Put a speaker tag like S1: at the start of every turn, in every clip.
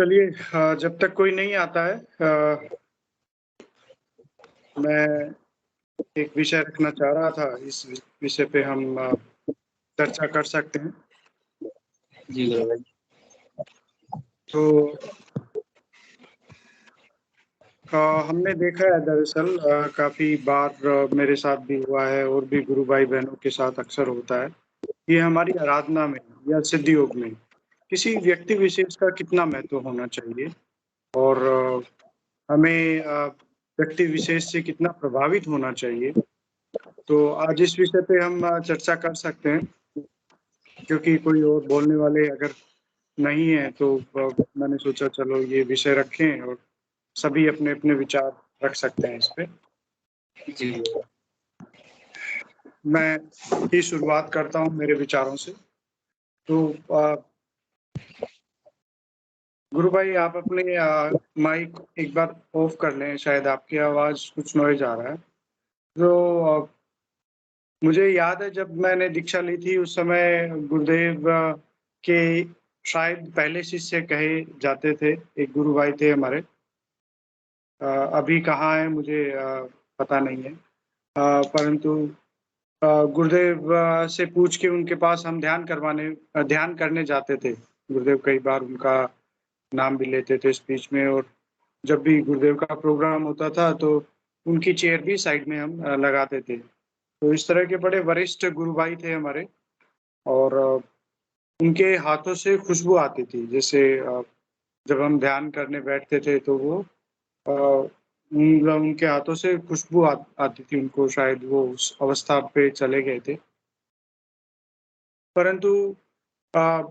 S1: चलिए, जब तक कोई नहीं आता है, मैं एक विषय रखना चाह रहा था। इस विषय पे हम चर्चा कर सकते हैं।
S2: जी गुरु भाई।
S1: तो हमने देखा है दरअसल, काफ़ी बार मेरे साथ भी हुआ है और भी गुरु भाई बहनों के साथ अक्सर होता है। ये हमारी आराधना में या सिद्धि योग में किसी व्यक्ति विशेष का कितना महत्व होना चाहिए और हमें व्यक्ति विशेष से कितना प्रभावित होना चाहिए। तो आज इस विषय पे हम चर्चा कर सकते हैं, क्योंकि कोई और बोलने वाले अगर नहीं है तो मैंने सोचा चलो ये विषय रखें और सभी अपने-अपने विचार रख सकते हैं इस पे।
S2: जी गुरु।
S1: मैं ही शुरुआत करता हूँ मेरे विचारों से। तो गुरु भाई, आप अपने माइक एक बार ऑफ कर लें, शायद आपकी आवाज़ कुछ नॉइज़ आ रहा है। तो मुझे याद है जब मैंने दीक्षा ली थी उस समय गुरुदेव के शायद पहले शिष्य कहे जाते थे, एक गुरु भाई थे हमारे। अभी कहाँ हैं मुझे पता नहीं है। परंतु गुरुदेव से पूछ के उनके पास हम ध्यान करने जाते थे। गुरुदेव कई बार उनका नाम भी लेते थे स्पीच में, और जब भी गुरुदेव का प्रोग्राम होता था तो उनकी चेयर भी साइड में हम लगाते थे। तो इस तरह के बड़े वरिष्ठ गुरु भाई थे हमारे, और उनके हाथों से खुशबू आती थी। जैसे जब हम ध्यान करने बैठते थे तो वो उनके हाथों से खुशबू आती थी उनको, शायद वो उस अवस्था पे चले गए थे। परंतु अ,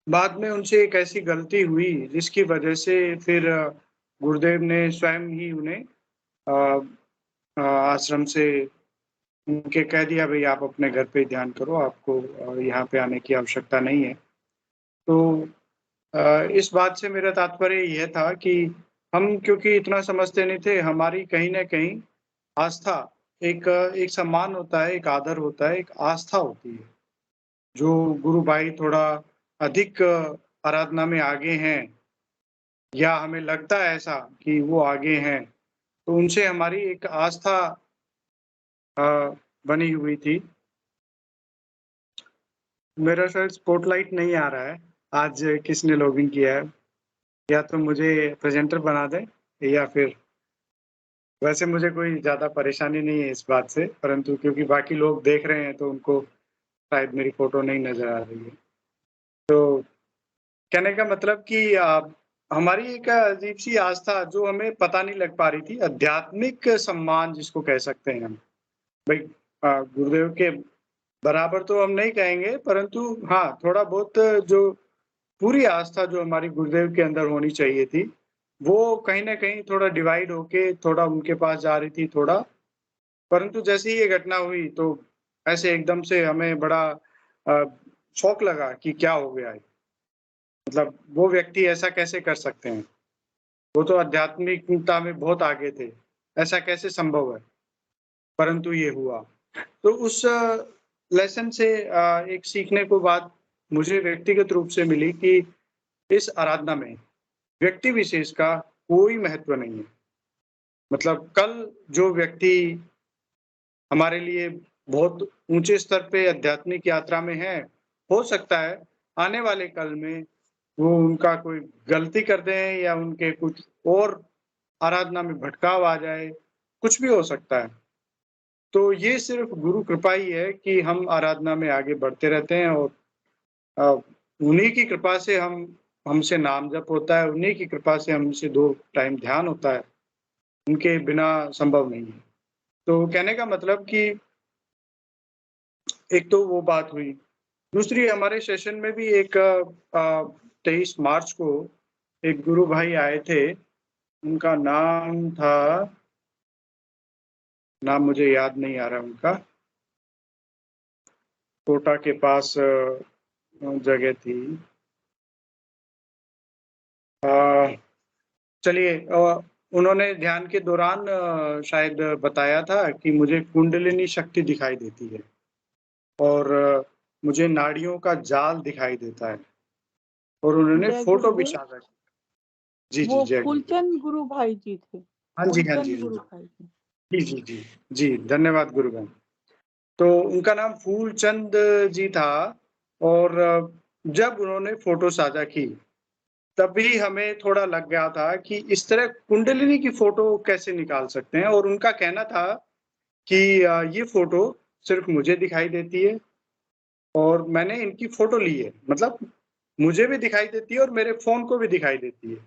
S1: बाद में उनसे एक ऐसी गलती हुई जिसकी वजह से फिर गुरुदेव ने स्वयं ही उन्हें आश्रम से उनके कह दिया, भई आप अपने घर पे ही ध्यान करो, आपको यहाँ पे आने की आवश्यकता नहीं है। तो इस बात से मेरा तात्पर्य यह था कि हम क्योंकि इतना समझते नहीं थे, हमारी कहीं न कहीं आस्था, एक सम्मान होता है, एक आदर होता है, एक आस्था होती है। जो गुरु भाई थोड़ा अधिक आराधना में आगे हैं, या हमें लगता है ऐसा कि वो आगे हैं, तो उनसे हमारी एक आस्था अ, बनी हुई थी। मेरा शायद स्पॉटलाइट नहीं आ रहा है, आज किसने लॉगिन किया है? या तो मुझे प्रेज़ेंटर बना दें, या फिर वैसे मुझे कोई ज़्यादा परेशानी नहीं है इस बात से, परंतु क्योंकि बाकी लोग देख रहे हैं तो उनको शायद मेरी फ़ोटो नहीं नज़र आ रही है। तो कहने का मतलब कि हमारी एक अजीब-सी आस्था जो हमें पता नहीं लग पा रही थी, आध्यात्मिक सम्मान जिसको कह सकते हैं हम। भई गुरुदेव के बराबर तो हम नहीं कहेंगे, परंतु हाँ, थोड़ा बहुत जो पूरी आस्था जो हमारी गुरुदेव के अंदर होनी चाहिए थी, वो कहीं न कहीं थोड़ा डिवाइड होके थोड़ा उनके पास जा रही थी थोड़ा। परंतु जैसे ही ये घटना हुई तो ऐसे एकदम से हमें बड़ा अ, शॉक लगा कि क्या हो गया है? मतलब वो व्यक्ति ऐसा कैसे कर सकते हैं? वो तो आध्यात्मिकता में बहुत आगे थे, ऐसा कैसे संभव है? परंतु ये हुआ। तो उस लेसन से एक सीखने को बात मुझे व्यक्तिगत रूप से मिली कि इस आराधना में व्यक्ति विशेष का कोई महत्व नहीं है। मतलब कल जो व्यक्ति हमारे लिए बहुत ऊँचे स्तर पे आध्यात्मिक यात्रा में है, हो सकता है आने वाले कल में वो उनका कोई गलती कर दें या उनके कुछ और आराधना में भटकाव आ जाए, कुछ भी हो सकता है। तो ये सिर्फ़ गुरु कृपा ही है कि हम आराधना में आगे बढ़ते रहते हैं, और अ, उन्हीं की कृपा से हमसे नाम जप होता है, उन्हीं की कृपा से हमसे 2 टाइम ध्यान होता है, उनके बिना संभव नहीं है। तो कहने का मतलब कि एक तो वो बात हुई। दूसरी, हमारे सेशन में भी एक 23 मार्च को एक गुरु भाई आए थे, उनका नाम मुझे याद नहीं आ रहा उनका, कोटा के पास जगह थी। अ, चलिए, उन्होंने ध्यान के दौरान शायद बताया था कि मुझे कुंडलिनी शक्ति दिखाई देती है, और मुझे नाड़ियों का जाल दिखाई देता है, और उन्होंने
S3: जय
S1: फ़ोटो भी
S3: गुरुदेव।
S1: साझा की। जी, जी,
S3: वो
S1: जय गुरुदेव।
S3: फूलचंद गुरु भाई जी थे।
S1: हाँ जी, हाँ जी,
S3: फूलचंद
S1: हाँ
S3: गुरु
S1: जी।
S3: भाई जी।
S1: जी, जी, जी। जी, धन्यवाद गुरुगण। तो उनका नाम फूलचंद जी था और जब उन्होंने फ़ोटो साझा की, तभी हमें थोड़ा लग गया था कि इस तरह कुंडलिनी की फ़ोटो कैसे निकाल सकते हैं और उनका कहना था कि ये फ़ोटो सिर्फ़ मुझे दिखाई देती है और मैंने इनकी फ़ोटो ली है। मतलब मुझे भी दिखाई देती है और मेरे फ़ोन को भी दिखाई देती है।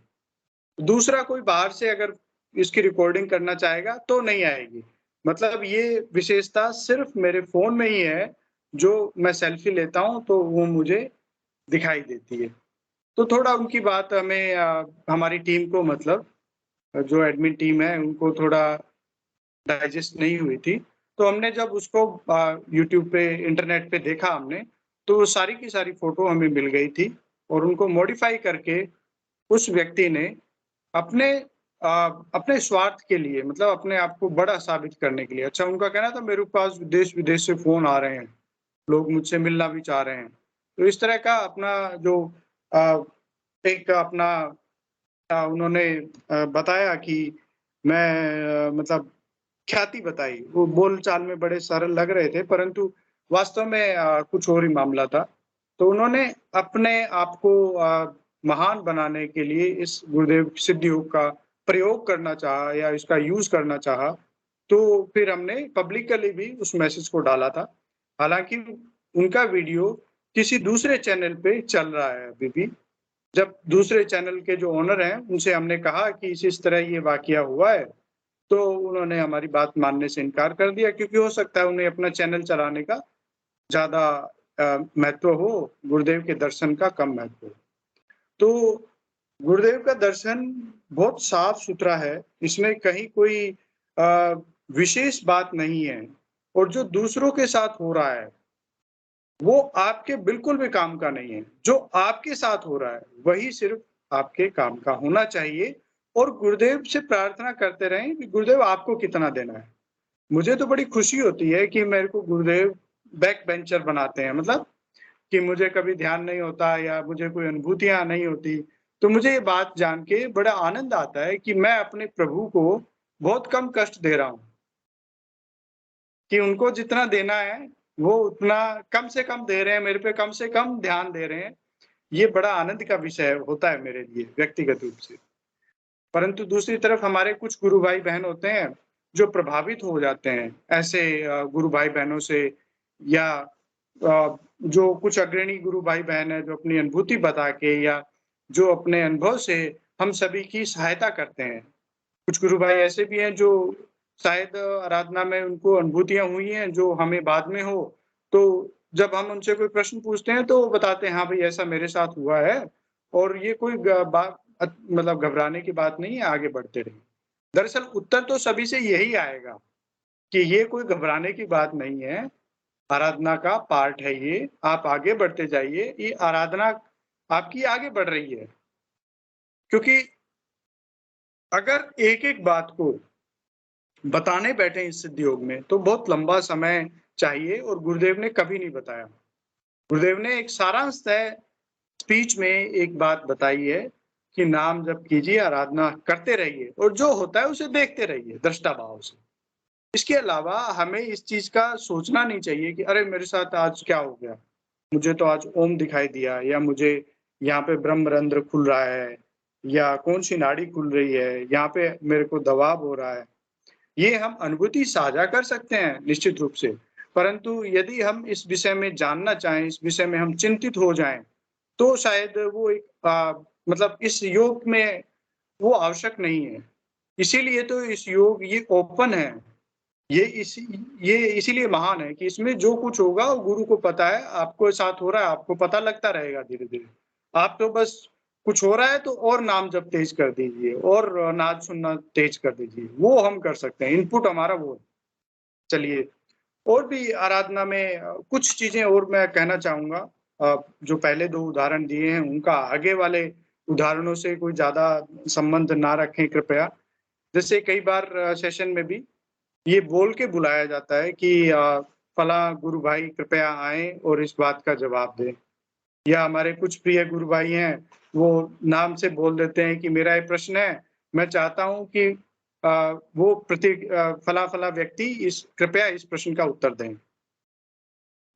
S1: दूसरा कोई बाहर से अगर इसकी रिकॉर्डिंग करना चाहेगा तो नहीं आएगी। मतलब ये विशेषता सिर्फ़ मेरे फ़ोन में ही है, जो मैं सेल्फ़ी लेता हूँ तो वो मुझे दिखाई देती है। तो थोड़ा उनकी बात हमें हमारी टीम को मतलब जो एडमिन टीम है उनको थोड़ा डाइजेस्ट नहीं हुई थी। तो हमने जब उसको यूट्यूब पे इंटरनेट पे देखा हमने, तो वो सारी की सारी फ़ोटो हमें मिल गई थी और उनको मॉडिफ़ाई करके उस व्यक्ति ने अपने अपने स्वार्थ के लिए मतलब अपने आप को बड़ा साबित करने के लिए अच्छा उनका कहना था मेरे पास देश-विदेश से फ़ोन आ रहे हैं, लोग मुझसे मिलना भी चाह रहे हैं। तो इस तरह का अपना जो अ, एक अपना उन्होंने बताया कि मैं मतलब ख्याति बताई। वो बोलचाल में बड़े सरल लग रहे थे परंतु वास्तव में कुछ और ही मामला था। तो उन्होंने अपने आप को महान बनाने के लिए इस गुरुदेव सिद्ध योग का प्रयोग करना चाहा या इसका यूज़ करना चाहा, तो फिर हमने पब्लिकली भी उस मैसेज को डाला था। हालाँकि उनका वीडियो किसी दूसरे चैनल पे चल रहा है अभी भी। जब दूसरे चैनल के जो ओनर हैं, उनसे हमने कहा कि इस तरह ये वाक़या हुआ है, तो उन्होंने हमारी बात मानने से इनकार कर दिया क्योंकि हो सकता है उन्हें अपना चैनल चलाने का ज़्यादा महत्व हो, गुरुदेव के दर्शन का कम महत्व हो। तो गुरुदेव का दर्शन बहुत साफ-सुथरा है, इसमें कहीं कोई अ, विशेष बात नहीं है और जो दूसरों के साथ हो रहा है, वो आपके बिल्कुल भी काम का नहीं है। जो आपके साथ हो रहा है, वही सिर्फ़ आपके काम का होना चाहिए और गुरुदेव से प्रार्थना करते रहें कि गुरुदेव आपको कितना देना है। मुझे तो बड़ी खुशी होती है कि मेरे को गुरुदेव बैक बेंचर बनाते हैं मतलब कि मुझे कभी ध्यान नहीं होता या मुझे कोई अनुभूतियाँ नहीं होती। तो मुझे ये बात जान के बड़ा आनंद आता है कि मैं अपने प्रभु को बहुत कम कष्ट दे रहा हूँ। कि उनको जितना देना है, वो उतना कम से कम दे रहे हैं, मेरे पे कम से कम ध्यान दे रहे हैं। ये बड़ा आनंद का विषय होता है मेरे लिए व्यक्तिगत रूप से। परंतु दूसरी तरफ हमारे कुछ गुरु भाई-बहन होते हैं, जो प्रभावित हो जाते हैं ऐसे गुरु भाई-बहनों से या जो कुछ अग्रणी गुरु भाई-बहन हैं, जो अपनी अनुभूति बता के या जो अपने अनुभव से हम सभी की सहायता करते हैं। कुछ गुरु भाई ऐसे भी हैं जो शायद आराधना में उनको अनुभूतियाँ हुई हैं जो हमें बाद में हो, तो जब हम उनसे कोई प्रश्न पूछते हैं तो वो बताते हैं, हाँ भाई ऐसा मेरे साथ हुआ है और ये कोई मतलब घबराने की बात नहीं है, आगे बढ़ते रहिए। दरअसल उत्तर तो सभी से यही आएगा कि ये कोई घबराने की बात नहीं है, आराधना का पार्ट है ये, आप आगे बढ़ते जाइए, ये आराधना आपकी आगे बढ़ रही है। क्योंकि अगर एक-एक बात को बताने बैठे इस सिद्ध योग में, तो बहुत लंबा समय चाहिए और गुरुदेव ने कभी नहीं बताया। गुरुदेव ने एक सारांशतः स्पीच में एक बात बताई है कि नाम जप कीजिए, आराधना करते रहिए और जो होता है उसे देखते रहिए दृष्टा भाव से। इसके अलावा हमें इस चीज़ का सोचना नहीं चाहिए कि अरे! मेरे साथ आज क्या हो गया? मुझे तो आज ओम दिखाई दिया या मुझे यहाँ पे ब्रह्मरंध्र खुल रहा है या कौन-सी नाड़ी खुल रही है, यहाँ पे मेरे को दबाव हो रहा है। ये हम अनुभूति साझा कर सकते हैं निश्चित रूप से, परंतु यदि हम इस विषय में जानना चाहें, इस विषय में हम चिंतित हो जाएँ, तो शायद वो एक मतलब इस योग में वो आवश्यक नहीं है। इसीलिए तो इस योग ये ओपन है। ये इसी ये इसीलिए महान है कि इसमें जो कुछ होगा वो गुरु को पता है, आपको साथ हो रहा है, आपको पता लगता रहेगा धीरे-धीरे। आप तो बस कुछ हो रहा है तो और नाम जप तेज़ कर दीजिए और नाद सुनना तेज़ कर दीजिए, वो हम कर सकते हैं, इनपुट हमारा वो है। चलिए, और भी आराधना में कुछ चीज़ें और मैं कहना चाहूँगा जो पहले 2 उदाहरण दिए हैं, उनका आगे वाले उदाहरणों से कोई ज़्यादा संबंध ना रखें कृपया। जैसे कई बार सेशन में भी ये बोल के बुलाया जाता है कि फलाँ गुरु भाई कृपया आएँ और इस बात का जवाब दें। या हमारे कुछ प्रिय गुरु भाई हैं, वो नाम से बोल देते हैं कि मेरा ये प्रश्न है, मैं चाहता हूँ कि वो फला-फला व्यक्ति कृपया इस प्रश्न का उत्तर दें।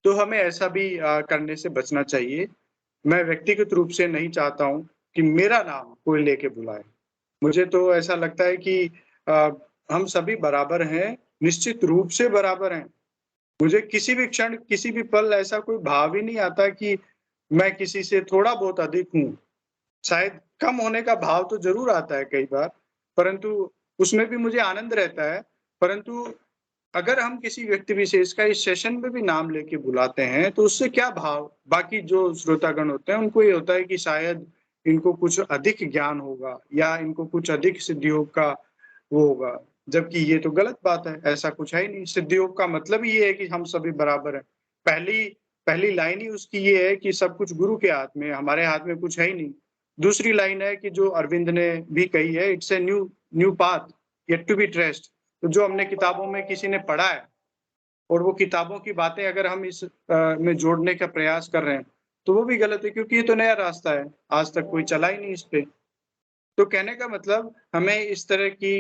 S1: तो हमें ऐसा भी करने से बचना चाहिए। मैं व्यक्तिगत रूप से नहीं चाहता हूँ कि मेरा नाम कोई लेके बुलाए। मुझे तो ऐसा लगता है कि अ, हम सभी बराबर हैं, निश्चित रूप से बराबर हैं। मुझे किसी भी क्षण, किसी भी पल ऐसा कोई भाव ही नहीं आता कि मैं किसी से थोड़ा बहुत अधिक हूँ। शायद कम होने का भाव तो ज़रूर आता है कई बार, परंतु उसमें भी मुझे आनंद रहता है। परंतु अगर हम किसी व्यक्ति विशेष का इस सेशन में भी नाम लेके बुलाते हैं, तो उससे क्या भाव बाकी जो श्रोतागण होते हैं, उनको ये होता है कि शायद इनको कुछ अधिक ज्ञान होगा या इनको कुछ अधिक सिद्धियोग का वो होगा। जबकि ये तो गलत बात है, ऐसा कुछ है ही नहीं। सिद्धियोग का मतलब ही ये है कि हम सभी बराबर हैं। पहली पहली लाइन ही उसकी ये है कि सब कुछ गुरु के हाथ में है, हमारे हाथ में कुछ है ही नहीं। दूसरी लाइन है कि जो अरविंद ने भी कही है, it's a new new path yet to be traced. तो जो हमने किताबों में किसी ने पढ़ा है और वो किताबों की बातें अगर हम इस में जोड़ने का प्रयास कर रहे हैं, तो वो भी गलत है क्योंकि ये तो नया रास्ता है, आज तक कोई चला ही नहीं इस पे। तो कहने का मतलब हमें इस तरह की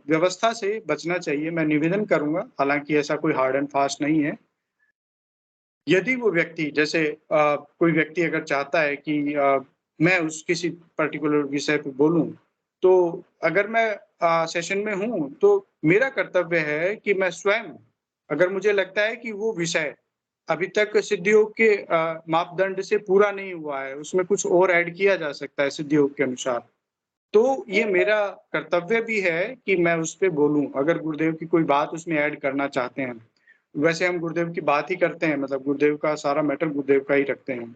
S1: व्यवस्था से बचना चाहिए, मैं निवेदन करूँगा, हालाँकि ऐसा कोई हार्ड एंड फास्ट नहीं है। यदि वो व्यक्ति जैसे कोई व्यक्ति अगर चाहता है कि मैं उस किसी पर्टिकुलर विषय पे बोलूँ, तो अगर मैं सेशन में हूँ, तो मेरा कर्तव्य है कि मैं स्वयं अगर मुझे लगता है कि वो विषय अभी तक सिद्धियोग के मापदंड से पूरा नहीं हुआ है, उसमें कुछ और ऐड किया जा सकता है सिद्धियोग के अनुसार, तो ये मेरा कर्तव्य भी है कि मैं उस पे बोलूँ, अगर गुरुदेव की कोई बात उसमें ऐड करना चाहते हैं। वैसे हम गुरुदेव की बात ही करते हैं, मतलब गुरुदेव का सारा मैटर गुरुदेव का ही रखते हैं।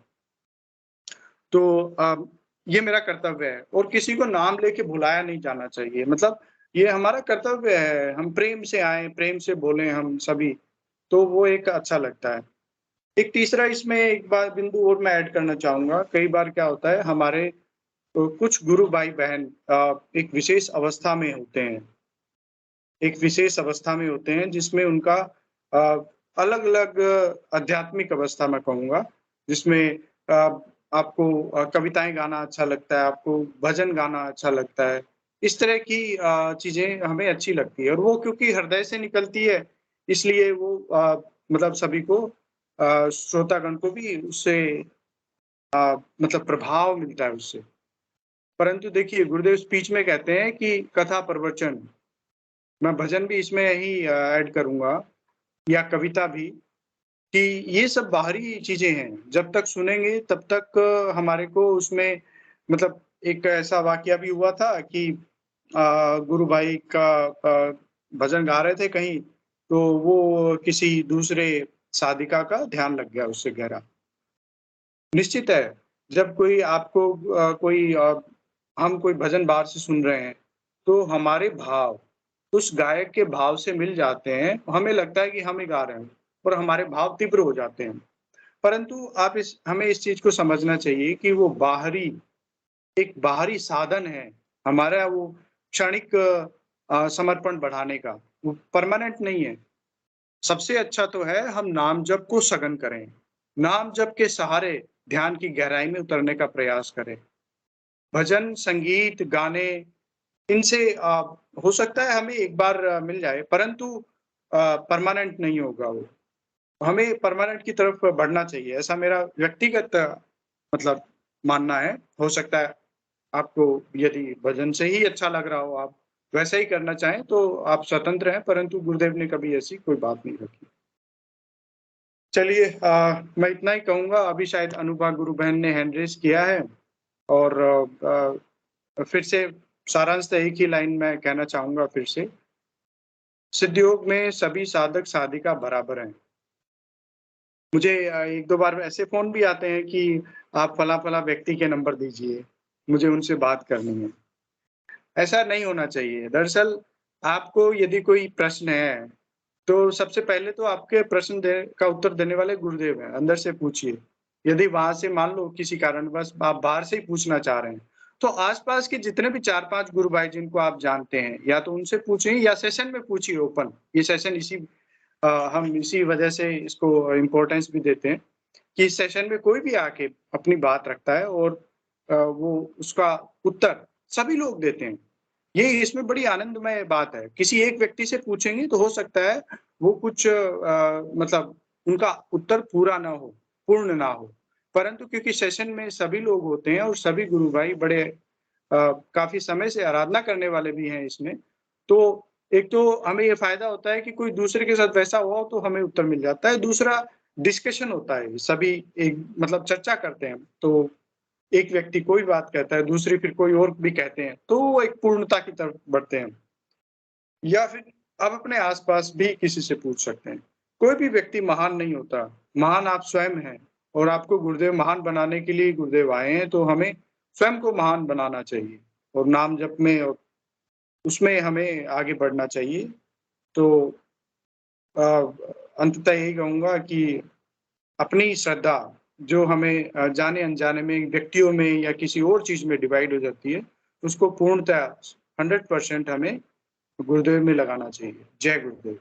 S1: तो ये मेरा कर्तव्य है और किसी को नाम लेके बुलाया नहीं जाना चाहिए। मतलब ये हमारा कर्तव्य है, हम प्रेम से आएँ, प्रेम से बोलें हम सभी, तो वो एक अच्छा लगता है। एक तीसरा इसमें एक बात बिंदु और मैं ऐड करना चाहूँगा, कई बार क्या होता है हमारे कुछ गुरु भाई-बहन एक विशेष अवस्था में होते हैं। एक विशेष अवस्था में होते हैं जिसमें उनका अ, अलग-अलग आध्यात्मिक अवस्था मैं कहूँगा, जिसमें आपको कविताएँ गाना अच्छा लगता है, आपको भजन गाना अच्छा लगता है। इस तरह की चीज़ें हमें अच्छी लगती है और वो क्योंकि हृदय से निकलती है, इसलिए वो मतलब सभी को श्रोतागण को भी उससे मतलब प्रभाव मिलता है उससे। परंतु देखिए गुरुदेव स्पीच में कहते हैं कि कथा प्रवचन, मैं भजन भी इसमें ही ऐड करूँगा या कविता भी, कि ये सब बाहरी चीज़ें हैं। जब तक सुनेंगे तब तक हमारे को उसमें मतलब एक ऐसा वाक़या भी हुआ था कि गुरु भाई का भजन गा रहे थे कहीं, तो वो किसी दूसरे साधिका का ध्यान लग गया उससे गहरा। निश्चित है, जब कोई आपको हम कोई भजन बाहर से सुन रहे हैं, तो हमारे भाव उस गायक के भाव से मिल जाते हैं, हमें लगता है कि हम ही गा रहे हैं और हमारे भाव तीव्र हो जाते हैं। परंतु हमें इस चीज़ को समझना चाहिए कि वो एक बाहरी साधन है, हमारा वो क्षणिक समर्पण बढ़ाने का, वो परमानेंट नहीं है। सबसे अच्छा तो है हम नाम जप को सघन करें, नाम जप के सहारे ध्यान की गहराई में उतरने का प्रयास करें। भजन, संगीत, गाने इनसे हो सकता है हमें एक बार मिल जाए परंतु परमानेंट नहीं होगा वो। हमें परमानेंट की तरफ बढ़ना चाहिए, ऐसा मेरा व्यक्तिगत मतलब मानना है। हो सकता है आपको यदि भजन से ही अच्छा लग रहा हो, आप वैसा ही करना चाहें तो आप स्वतंत्र हैं, परंतु गुरुदेव ने कभी ऐसी कोई बात नहीं रखी। चलिए मैं इतना ही कहूँगा, अभी शायद अनुभा गुरु बहन ने हैंड रेज़ किया है और फिर से सारांश एक ही लाइन में कहना चाहूँगा फिर से, सिद्ध योग में सभी साधक-साधिका बराबर हैं। मुझे 1-2 बार ऐसे फ़ोन भी आते हैं कि आप फला-फला व्यक्ति के नंबर दीजिए, मुझे उनसे बात करनी है। ऐसा नहीं होना चाहिए। दरअसल आपको यदि कोई प्रश्न है, तो सबसे पहले तो आपके प्रश्न दे का उत्तर देने वाले गुरुदेव हैं, अंदर से पूछिए। यदि वहाँ से मान लो किसी कारणवश आप बाहर से ही पूछना चाह रहे हैं, तो आस-पास के जितने भी 4-5 गुरु भाई जिनको आप जानते हैं, या तो उनसे पूछिए या सेशन में पूछिए ओपन। ये सेशन हम इसी वजह से इसको इम्पोर्टेंस भी देते हैं कि सेशन में कोई भी आके अपनी बात रखता है और वो उसका उत्तर सभी लोग देते हैं। ये इसमें बड़ी आनंदमय बात है। किसी एक व्यक्ति से पूछेंगे तो हो सकता है वो कुछ मतलब उनका उत्तर पूरा ना हो, पूर्ण ना हो। परंतु क्योंकि सेशन में सभी लोग होते हैं और सभी गुरु भाई बड़े काफ़ी समय से आराधना करने वाले भी हैं इसमें, तो एक तो हमें ये फ़ायदा होता है कि कोई दूसरे के साथ वैसा हुआ हो तो हमें उत्तर मिल जाता है। दूसरा डिस्कशन होता है, सभी एक मतलब चर्चा करते हैं। तो एक व्यक्ति कोई बात कहता है, दूसरी फिर कोई और भी कहते हैं, तो वो एक पूर्णता की तरफ बढ़ते हैं। या फिर आप अपने आस-पास भी किसी से पूछ सकते हैं। कोई भी व्यक्ति महान नहीं होता, महान आप स्वयं हैं और आपको गुरुदेव महान बनाने के लिए गुरुदेव आए हैं, तो हमें स्वयं को महान बनाना चाहिए और नाम जप में और उसमें हमें आगे बढ़ना चाहिए। तो अ, अंततः यही कहूँगा कि अपनी श्रद्धा जो हमें जाने-अनजाने में व्यक्तियों में या किसी और चीज़ में डिवाइड हो जाती है, उसको पूर्णतः 100% हमें गुरुदेव में लगाना चाहिए। जय गुरुदेव।